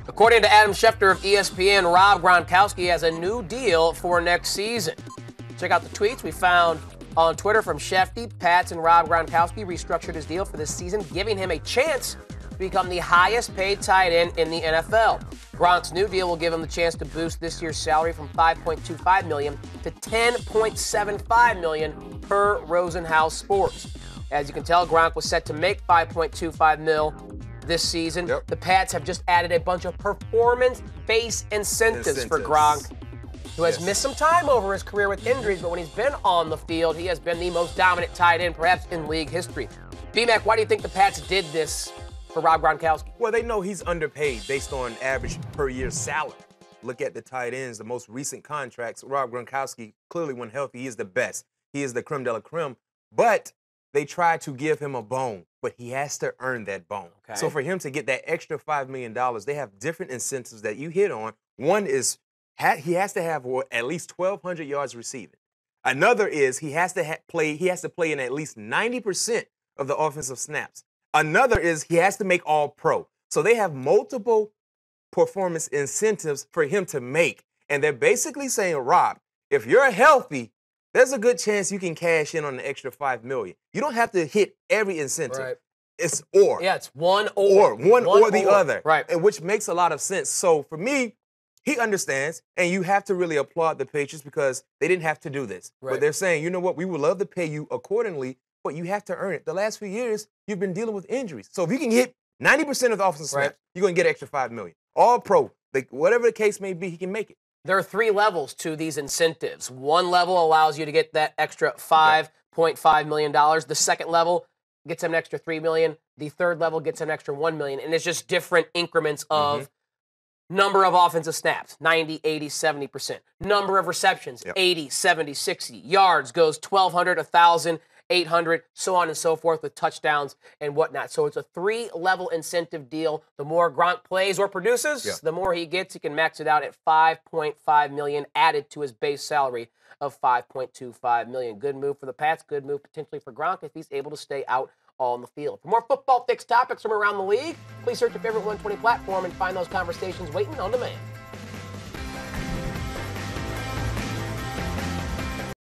According to Adam Schefter of ESPN, Rob Gronkowski has a new deal for next season. Check out the tweets we found on Twitter from Schefty. Pats and Rob Gronkowski restructured his deal for this season, giving him a chance to become the highest paid tight end in the NFL. Gronk's new deal will give him the chance to boost this year's salary from $5.25 million to $10.75 million per Rosenhaus Sports. As you can tell, Gronk was set to make $5.25 million this season. Yep. The Pats have just added a bunch of performance-based incentives for Gronk, who has missed some time over his career with injuries, but when he's been on the field, he has been the most dominant tight end, perhaps in league history. B-Mac, why do you think the Pats did this for Rob Gronkowski? Well, they know he's underpaid based on average per year salary. Look at the tight ends, the most recent contracts. Rob Gronkowski, clearly when healthy, he is the best. He is the creme de la creme. But they tried to give him a bone, but he has to earn that bone. Okay. So for him to get that extra $5 million, they have different incentives that you hit on. One is he has to have at least 1,200 yards receiving. Another is he has to play in at least 90% of the offensive snaps. Another is he has to make All-Pro. So they have multiple performance incentives for him to make. And they're basically saying, Rob, if you're healthy, there's a good chance you can cash in on the extra $5 million. You don't have to hit every incentive. Right. It's or. Yeah, it's one or the other. Right. And which makes a lot of sense. So for me, he understands, and you have to really applaud the Patriots because they didn't have to do this. Right. But they're saying, you know what, we would love to pay you accordingly, but you have to earn it. The last few years, you've been dealing with injuries. So if you can hit 90% of the offensive snaps, you're going to get an extra $5 million. All pro. Whatever the case may be, he can make it. There are three levels to these incentives. One level allows you to get that extra $5.5 million. The second level gets him an extra $3 million. The third level gets him an extra $1 million. And it's just different increments of number of offensive snaps, 90, 80, 70%. Number of receptions, 80, 70, 60. Yards goes 1,200, 1,000, 800, so on and so forth with touchdowns and whatnot. So it's a three-level incentive deal. The more Gronk plays or produces, the more he gets. He can max it out at $5.5 million added to his base salary of $5.25 million. Good move for the Pats. Good move potentially for Gronk if he's able to stay out on the field. For more football fix topics from around the league, please search your favorite 120 platform and find those conversations waiting on demand.